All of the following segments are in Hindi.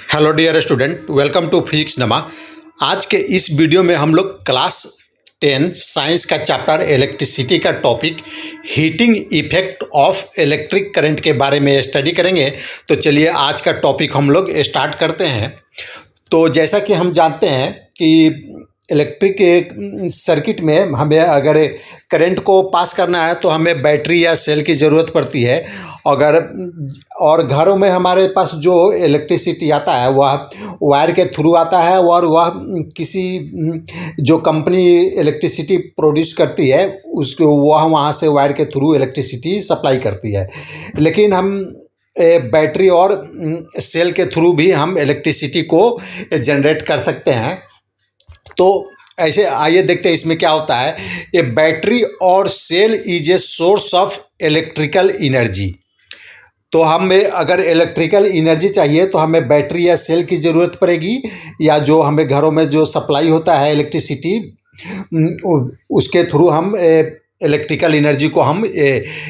Hello dear student, welcome to physics नमा। आज के इस वीडियो में हम लोग क्लास 10 साइंस का चैप्टर इलेक्ट्रिसिटी का topic heating effect of electric current के बारे में स्टडी करेंगे। तो चलिए आज का टॉपिक हम लोग स्टार्ट करते हैं। तो जैसा कि हम जानते हैं कि इलेक्ट्रिक सर्किट में हमें अगर करंट को पास करना है तो हमें बैटरी या सेल की ज़रूरत पड़ती है। अगर और घरों में हमारे पास जो इलेक्ट्रिसिटी आता है वह वायर के थ्रू आता है और वह किसी जो कंपनी इलेक्ट्रिसिटी प्रोड्यूस करती है उसको वह वहाँ से वायर के थ्रू इलेक्ट्रिसिटी सप्लाई करती है। लेकिन हम बैटरी और सेल के थ्रू भी हम इलेक्ट्रिसिटी को जनरेट कर सकते हैं। तो ऐसे आइए देखते हैं इसमें क्या होता है। ये बैटरी और cell is a source of electrical energy. तो हमें अगर इलेक्ट्रिकल एनर्जी चाहिए तो हमें बैटरी या सेल की ज़रूरत पड़ेगी, या जो हमें घरों में जो सप्लाई होता है इलेक्ट्रिसिटी उसके थ्रू हम इलेक्ट्रिकल एनर्जी को हम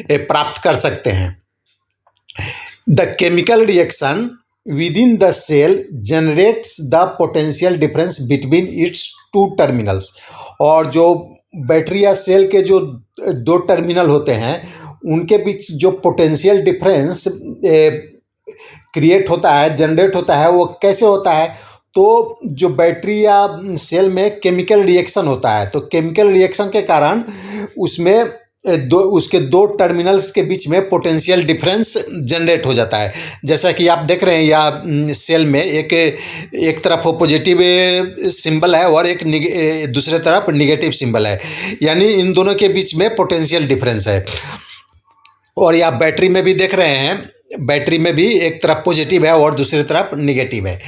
प्राप्त कर सकते हैं। The chemical reaction within the cell generates the potential difference between its two terminals। और जो बैटरी या सेल के जो दो टर्मिनल होते हैं उनके बीच जो पोटेंशियल डिफरेंस क्रिएट होता है, जनरेट होता है, वो कैसे होता है। तो जो बैटरी या सेल में केमिकल रिएक्शन होता है तो केमिकल रिएक्शन के कारण उसमें उसके दो टर्मिनल्स के बीच में पोटेंशियल डिफरेंस जनरेट हो जाता है। जैसा कि आप देख रहे हैं या सेल में एक तरफ पॉजिटिव सिंबल है और एक दूसरे तरफ निगेटिव सिंबल है, यानी इन दोनों के बीच में पोटेंशियल डिफरेंस है। और या बैटरी में भी देख रहे हैं, बैटरी में भी एक तरफ पॉजिटिव है और दूसरी तरफ निगेटिव है।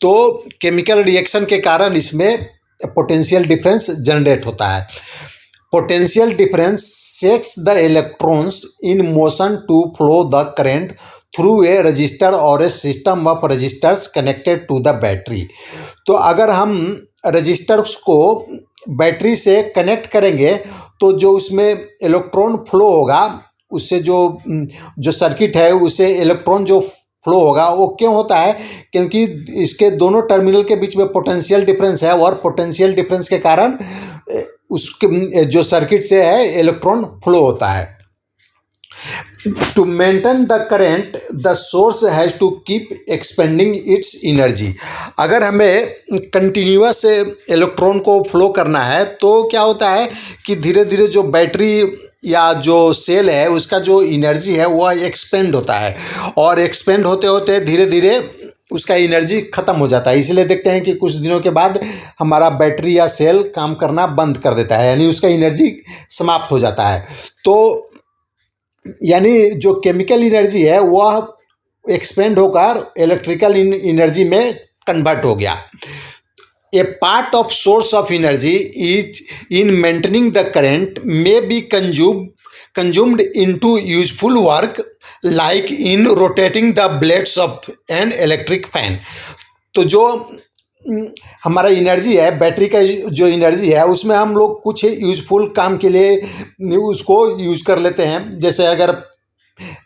तो केमिकल रिएक्शन के कारण इसमें पोटेंशियल डिफरेंस जनरेट होता है। Potential difference sets the electrons in motion to flow the current through a resistor or a system of resistors connected to the battery। तो अगर हम रजिस्टर्स को बैटरी से कनेक्ट करेंगे तो जो उसमें इलेक्ट्रॉन फ्लो होगा उससे जो सर्किट है उसे इलेक्ट्रॉन जो फ्लो होगा वो क्यों होता है, क्योंकि इसके दोनों टर्मिनल के बीच में पोटेंशियल डिफरेंस है और पोटेंशियल डिफरेंस के कारण उसके जो सर्किट से है इलेक्ट्रॉन फ्लो होता है। To maintain the current the source has to keep expending its energy. अगर हमें कंटिन्यूअस इलेक्ट्रॉन को फ्लो करना है तो क्या होता है कि धीरे धीरे जो बैटरी या जो सेल है उसका जो एनर्जी है वह एक्सपेंड होता है और एक्सपेंड होते होते धीरे धीरे उसका एनर्जी ख़त्म हो जाता है। इसलिए देखते हैं कि कुछ दिनों के बाद हमारा बैटरी या सेल काम करना बंद कर देता है, यानी उसका एनर्जी समाप्त हो जाता है। तो यानी जो केमिकल एनर्जी है वह एक्सपेंड होकर इलेक्ट्रिकल एनर्जी में कन्वर्ट हो गया। A part of source of energy is in maintaining the current may be consumed into useful work like in rotating the blades of an electric fan। तो जो हमारा एनर्जी है, बैटरी का जो एनर्जी है उसमें हम लोग कुछ यूजफुल काम के लिए उसको यूज कर लेते हैं। जैसे अगर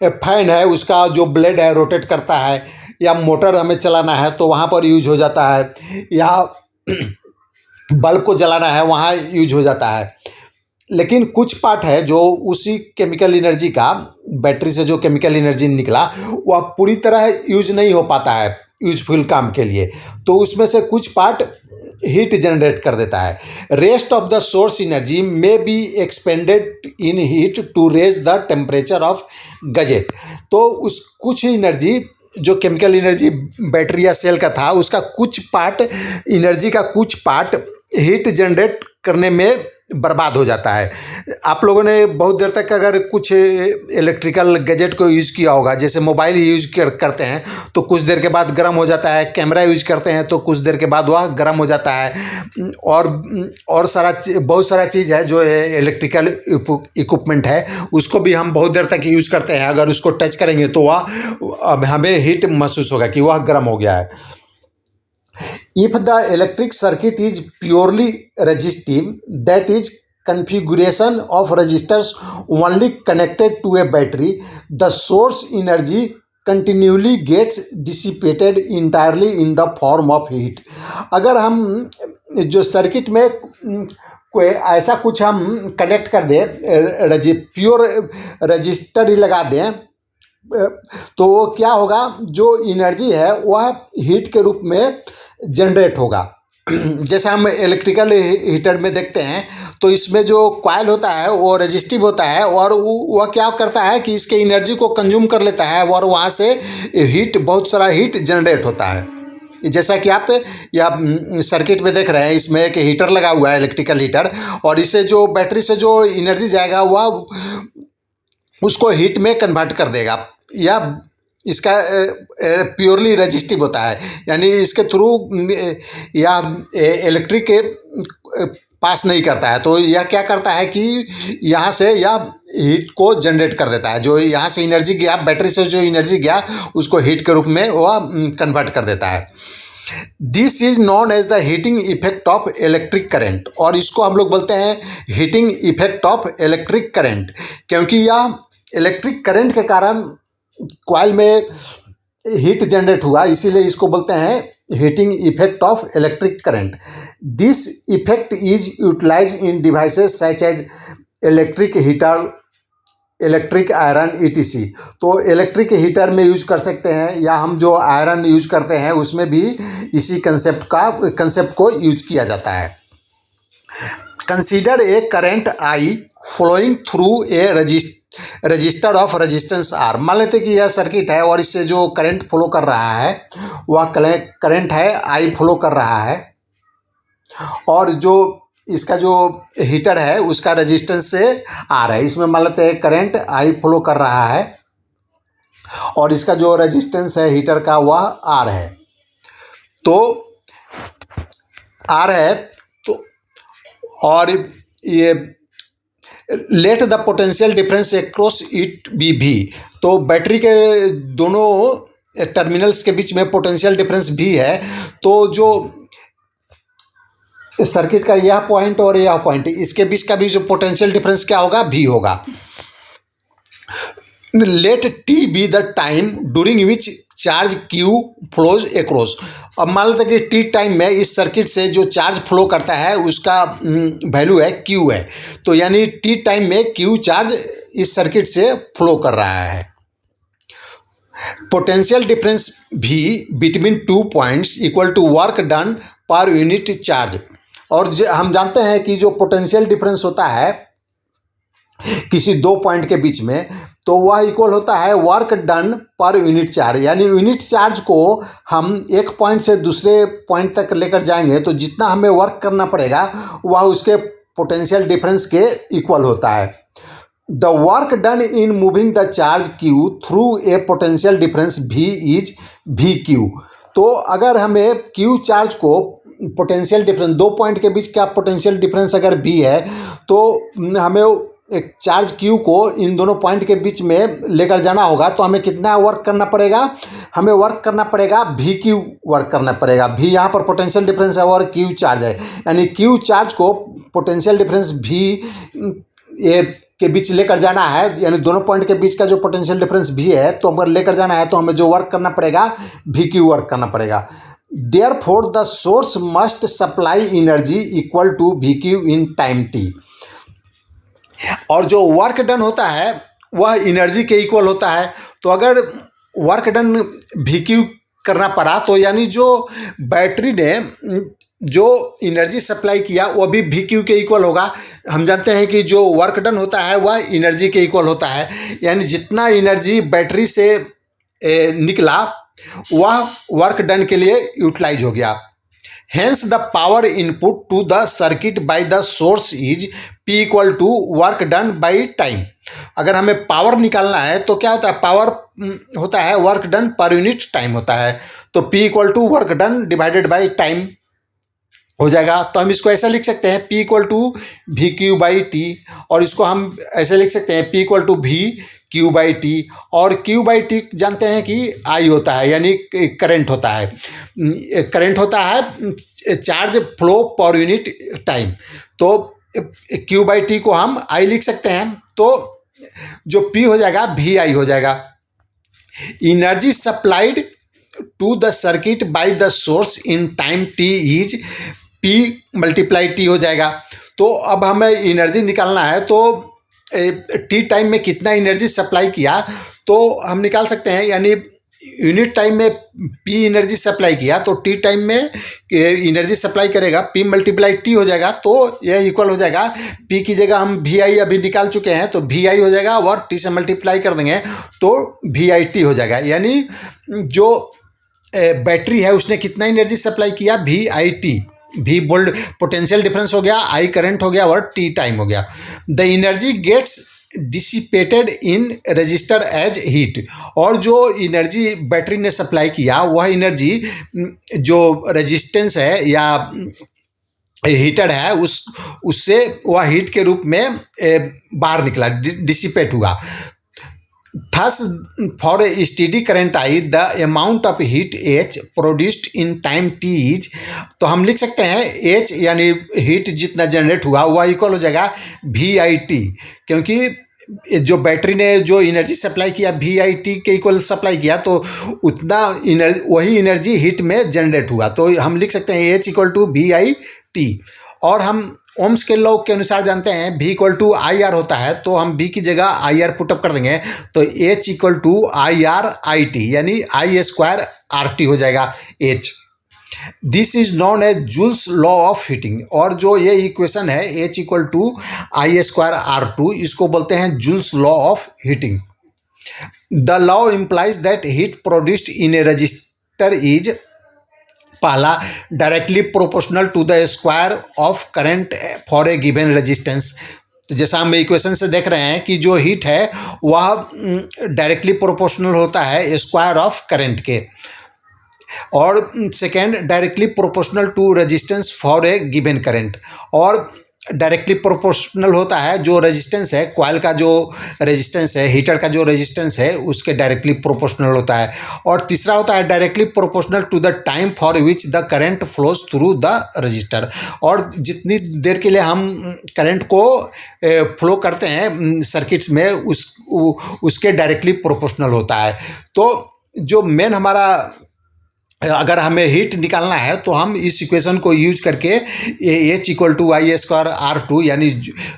फैन है उसका जो ब्लेड है रोटेट करता है, या मोटर हमें चलाना है तो वहाँ पर यूज हो जाता है, या बल्ब को जलाना है वहाँ यूज हो जाता है। लेकिन कुछ पार्ट है जो उसी केमिकल एनर्जी का, बैटरी से जो केमिकल एनर्जी निकला वह पूरी तरह यूज नहीं हो पाता है यूजफुल काम के लिए, तो उसमें से कुछ पार्ट हीट जनरेट कर देता है। Rest of the source energy may be expended in heat to raise the temperature of gadget. तो उस कुछ एनर्जी जो केमिकल एनर्जी बैटरी या सेल का था उसका कुछ पार्ट, एनर्जी का कुछ पार्ट हीट जनरेट करने में बर्बाद हो जाता है। आप लोगों ने बहुत देर तक अगर कुछ इलेक्ट्रिकल गैजेट को यूज़ किया होगा, जैसे मोबाइल यूज करते हैं तो कुछ देर के बाद गर्म हो जाता है, कैमरा यूज करते हैं तो कुछ देर के बाद वह गर्म हो जाता है, और बहुत सारा चीज़ है जो इलेक्ट्रिकल इक्विपमेंट है उसको भी हम बहुत देर तक यूज करते हैं। अगर उसको टच करेंगे तो वह हमें हीट महसूस होगा कि वह गर्म हो गया है। If the electric circuit is purely resistive, that is configuration of resistors only connected to a battery, the source energy continuously gets dissipated entirely in the form of heat. अगर हम जो सर्किट में कोई ऐसा कुछ हम कनेक्ट कर दें, प्योर रजिस्टर ही लगा दें, तो वो क्या होगा, जो एनर्जी है वह हीट के रूप में जनरेट होगा। जैसे हम इलेक्ट्रिकल हीटर में देखते हैं तो इसमें जो कॉइल होता है वो रेजिस्टिव होता है और वह क्या करता है कि इसके एनर्जी को कंज्यूम कर लेता है और वहाँ से हीट, बहुत सारा हीट जनरेट होता है। जैसा कि आप या सर्किट में देख रहे हैं, इसमें एक हीटर लगा हुआ है, इलेक्ट्रिकल हीटर, और इससे जो बैटरी से जो एनर्जी जाएगा वह उसको हीट में कन्वर्ट कर देगा। या इसका प्योरली रेजिस्टिव होता है, यानी इसके थ्रू या इलेक्ट्रिक पास नहीं करता है, तो यह क्या करता है कि यहाँ से यह हीट को जनरेट कर देता है। जो यहाँ से एनर्जी गया, बैटरी से जो एनर्जी गया उसको हीट के रूप में वह कन्वर्ट कर देता है। This is known as the heating effect of electric current, और इसको हम लोग बोलते हैं heating effect of electric current, क्योंकि यह इलेक्ट्रिक करंट के कारण कॉइल में हीट जनरेट हुआ, इसीलिए इसको बोलते हैं heating effect of electric current. This effect is utilize in devices such as electric heater, electric iron ETC। तो इलेक्ट्रिक हीटर में यूज कर सकते हैं, या हम जो आयरन यूज करते हैं उसमें भी इसी कंसेप्ट को यूज किया जाता है। Consider a current I flowing through a resistor of resistance R। मान लेते कि यह सर्किट है और इससे जो करंट फ्लो कर रहा है वह करंट है I फ्लो कर रहा है, और जो इसका जो हीटर है उसका रेजिस्टेंस से R है। इसमें मान लेते हैं करंट I फ्लो कर रहा है और इसका जो रेजिस्टेंस है हीटर का वह R है। तो R है तो, और ये let the potential difference across it be V। तो बैटरी के दोनों टर्मिनल्स के बीच में पोटेंशियल डिफरेंस V है, तो जो सर्किट का यह पॉइंट और यह पॉइंट, इसके बीच का भी जो पोटेंशियल डिफरेंस क्या होगा, V होगा। Let T be the time during which charge Q flows across. अब मान लेते कि T टाइम में इस सर्किट से जो चार्ज फ्लो करता है उसका वैल्यू है Q है, तो यानी T टाइम में Q चार्ज इस सर्किट से फ्लो कर रहा है। Potential difference V between 2 points equal to work done per unit charge. और हम जानते हैं कि जो पोटेंशियल डिफरेंस होता है किसी दो पॉइंट के बीच में, तो वह इक्वल होता है work done per unit charge. यानी यूनिट चार्ज को हम एक पॉइंट से दूसरे पॉइंट तक लेकर जाएंगे तो जितना हमें वर्क करना पड़ेगा वह उसके पोटेंशियल डिफरेंस के इक्वल होता है। The work done in moving the charge Q through a potential difference V is VQ। तो अगर हमें Q चार्ज को पोटेंशियल डिफरेंस, दो पॉइंट के बीच का पोटेंशियल डिफरेंस अगर V है, तो हमें एक चार्ज Q को इन दोनों पॉइंट के बीच में लेकर जाना होगा, तो हमें कितना वर्क करना पड़ेगा, हमें वर्क करना पड़ेगा VQ वर्क करना पड़ेगा। V यहाँ पर पोटेंशियल डिफरेंस है और Q चार्ज है, यानी Q चार्ज को पोटेंशियल डिफरेंस V ए के बीच लेकर जाना है, यानी दोनों पॉइंट के बीच का जो पोटेंशियल डिफरेंस V है, तो अगर लेकर जाना है तो हमें जो वर्क करना पड़ेगा VQ वर्क करना पड़ेगा। Therefore the source must supply energy equal to VQ in time T। और जो वर्क डन होता है वह एनर्जी के इक्वल होता है। तो अगर वर्क डन VQ करना पड़ा तो यानी जो बैटरी ने जो एनर्जी सप्लाई किया वो भी VQ के इक्वल होगा। हम जानते हैं कि जो वर्क डन होता है वह एनर्जी के इक्वल होता है, यानी जितना एनर्जी बैटरी से निकला वह वर्क डन के लिए यूटिलाइज हो गया। Hence the power input to the circuit by the source is P equal to work done by time। अगर हमें पावर निकालना है तो क्या होता है, पावर होता है work done per unit time होता है, तो P equal to work done divided by time हो जाएगा। तो हम इसको ऐसा लिख सकते हैं P equal to VQ by T, और इसको हम ऐसे लिख सकते हैं P equal to VQ by T, और Q बाई T जानते हैं कि I होता है, यानी करंट होता है, करंट होता है चार्ज फ्लो पर यूनिट टाइम। तो Q बाई T को हम I लिख सकते हैं, तो जो P हो जाएगा VI हो जाएगा। Energy supplied to the circuit by the source in time T is P multiply T हो जाएगा। तो अब हमें एनर्जी निकालना है, तो टी टाइम में कितना एनर्जी सप्लाई किया तो हम निकाल सकते हैं, यानी यूनिट टाइम में पी एनर्जी सप्लाई किया तो टी टाइम में एनर्जी सप्लाई करेगा, पी मल्टीप्लाई टी हो जाएगा। तो यह इक्वल हो जाएगा, पी की जगह हम वी आई अभी निकाल चुके हैं तो वी आई हो जाएगा और टी से मल्टीप्लाई कर देंगे तो वी आई टी हो जाएगा। यानी जो बैटरी है उसने कितना एनर्जी सप्लाई किया, V I T, V volt potential difference हो गया, आई करंट हो गया और टी टाइम हो गया। The energy gets dissipated in resistor as heat, और जो एनर्जी बैटरी ने सप्लाई किया वह एनर्जी जो रेजिस्टेंस है या हीटर है उससे वह हीट के रूप में बाहर निकला, डिसिपेट हुआ। Thus, for a steady current I, the amount of heat H produced in time T is, तो हम लिख सकते हैं H यानी हीट जितना जनरेट हुआ वह इक्वल हो जाएगा VIT, क्योंकि जो बैटरी ने जो एनर्जी सप्लाई किया VIT के इक्वल सप्लाई किया तो उतना वही एनर्जी हीट में जनरेट हुआ। तो हम लिख सकते हैं H इक्वल टू VIT। और हम ओम्स के लॉ के अनुसार जानते हैं V equal to I R होता है, तो हम V की जगह आई आर पुटअप कर देंगे तो H equal to I R I T, यानी आई स्क्वायर आर टी हो जाएगा H। This is known as Joule's law of heating, और जो ये इक्वेशन है H equal to I square R two, इसको बोलते हैं Joule's law of heating. The law implies that heat produced in a resistor is, पहला directly proportional to the square of current for a given resistance. तो जैसा हम इक्वेशन से देख रहे हैं कि जो हीट है वह डायरेक्टली प्रोपोर्शनल होता है स्क्वायर ऑफ करंट के। और second directly proportional to resistance for a given current, और डायरेक्टली प्रोपोर्शनल होता है जो रेजिस्टेंस है, कॉइल का जो रेजिस्टेंस है, हीटर का जो रेजिस्टेंस है उसके डायरेक्टली प्रोपोर्शनल होता है। और तीसरा होता है directly proportional to the time for which the current flows through the resistor, और जितनी देर के लिए हम करंट को फ्लो करते हैं सर्किट्स में उसके डायरेक्टली प्रोपोर्शनल होता है। तो जो मेन हमारा अगर हमें हीट निकालना है तो हम इस इक्वेशन को यूज करके H equal to I square R T यानी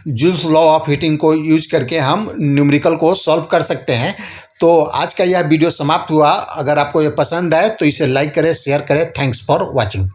जूल्स लॉ ऑफ हीटिंग को यूज करके हम न्यूमेरिकल को सॉल्व कर सकते हैं। तो आज का यह वीडियो समाप्त हुआ। अगर आपको ये पसंद आए तो इसे लाइक करें, शेयर करें। Thanks for watching.